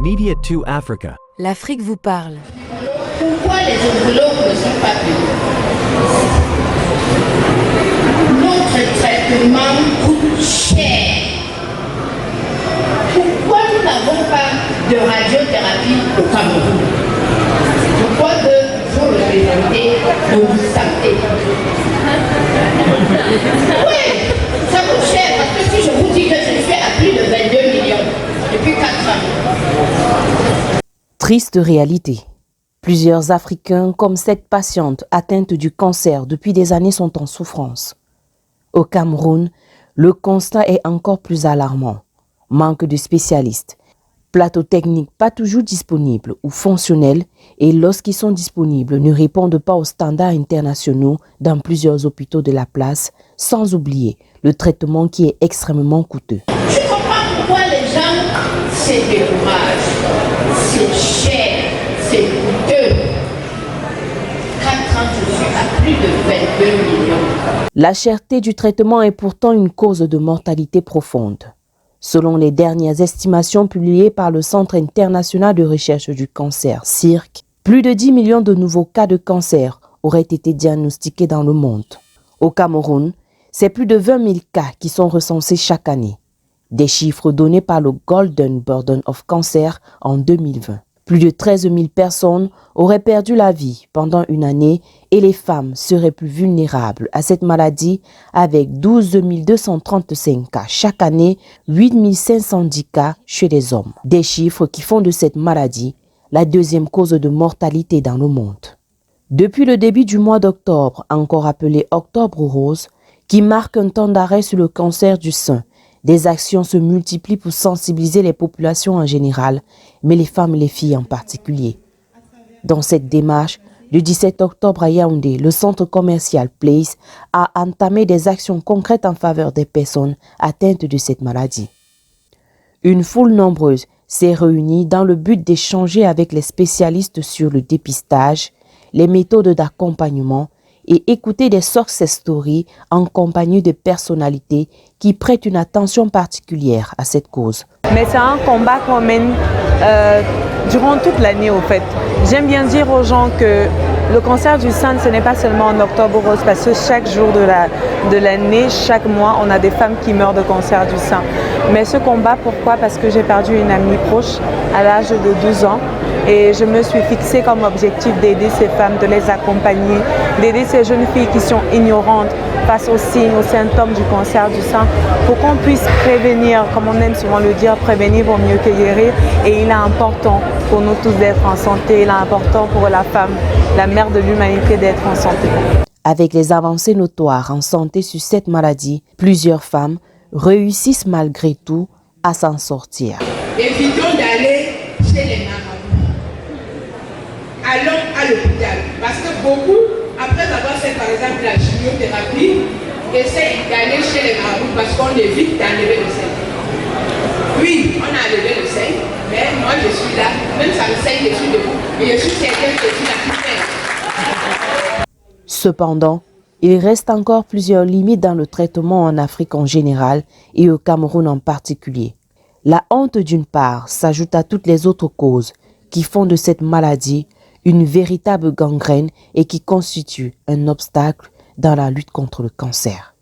Media 2 Africa. L'Afrique vous parle. Pourquoi les oncologues ne sont pas venus? Notre traitement coûte cher. Pourquoi nous n'avons pas de radiothérapie au Cameroun? Je crois que vous représentez nos santé. Oui, ça coûte cher parce que si je vous dis que je fais à plus de 22 millions depuis 4 ans. Triste réalité. Plusieurs Africains, comme cette patiente atteinte du cancer depuis des années, sont en souffrance. Au Cameroun, le constat est encore plus alarmant. Manque de spécialistes, plateaux techniques pas toujours disponibles ou fonctionnels et lorsqu'ils sont disponibles ne répondent pas aux standards internationaux dans plusieurs hôpitaux de la place, sans oublier le traitement qui est extrêmement coûteux. Je comprends pourquoi les gens se découragent. C'est cher, c'est coûteux. 4 ans, je suis à plus de 22 millions. La cherté du traitement est pourtant une cause de mortalité profonde. Selon les dernières estimations publiées par le Centre international de recherche du cancer, CIRC, plus de 10 millions de nouveaux cas de cancer auraient été diagnostiqués dans le monde. Au Cameroun, c'est plus de 20 000 cas qui sont recensés chaque année. Des chiffres donnés par le Golden Burden of Cancer en 2020. Plus de 13 000 personnes auraient perdu la vie pendant une année et les femmes seraient plus vulnérables à cette maladie avec 12 235 cas chaque année, 8 510 cas chez les hommes. Des chiffres qui font de cette maladie la deuxième cause de mortalité dans le monde. Depuis le début du mois d'octobre, encore appelé Octobre Rose, qui marque un temps d'arrêt sur le cancer du sein, des actions se multiplient pour sensibiliser les populations en général, mais les femmes et les filles en particulier. Dans cette démarche, le 17 octobre à Yaoundé, le centre commercial Place a entamé des actions concrètes en faveur des personnes atteintes de cette maladie. Une foule nombreuse s'est réunie dans le but d'échanger avec les spécialistes sur le dépistage, les méthodes d'accompagnement et écouter des success stories en compagnie de personnalités qui prêtent une attention particulière à cette cause. Mais c'est un combat qu'on mène durant toute l'année au fait. J'aime bien dire aux gens que le cancer du sein, ce n'est pas seulement en octobre rose, parce que chaque jour de l'année, chaque mois, on a des femmes qui meurent de cancer du sein. Mais ce combat, pourquoi? Parce que j'ai perdu une amie proche à l'âge de 12 ans. Et je me suis fixée comme objectif d'aider ces femmes, de les accompagner, d'aider ces jeunes filles qui sont ignorantes face aux signes, aux symptômes du cancer du sein, pour qu'on puisse prévenir, comme on aime souvent le dire, prévenir vaut mieux que guérir. Et il est important pour nous tous d'être en santé, il est important pour la femme, la mère de l'humanité, d'être en santé. Avec les avancées notoires en santé sur cette maladie, plusieurs femmes réussissent malgré tout à s'en sortir. Évitons d'aller chez les marabouts. Allons à l'hôpital. Parce que beaucoup, après avoir fait par exemple la chimiothérapie, essaient d'aller chez les marabouts parce qu'on évite d'enlever le sein. Oui, on a enlevé le sein, mais moi je suis là, même ça me saigne, je suis debout. Et je suis certaine que tu n'as plus fait. Cependant, il reste encore plusieurs limites dans le traitement en Afrique en général et au Cameroun en particulier. La honte d'une part s'ajoute à toutes les autres causes qui font de cette maladie une véritable gangrène et qui constitue un obstacle dans la lutte contre le cancer.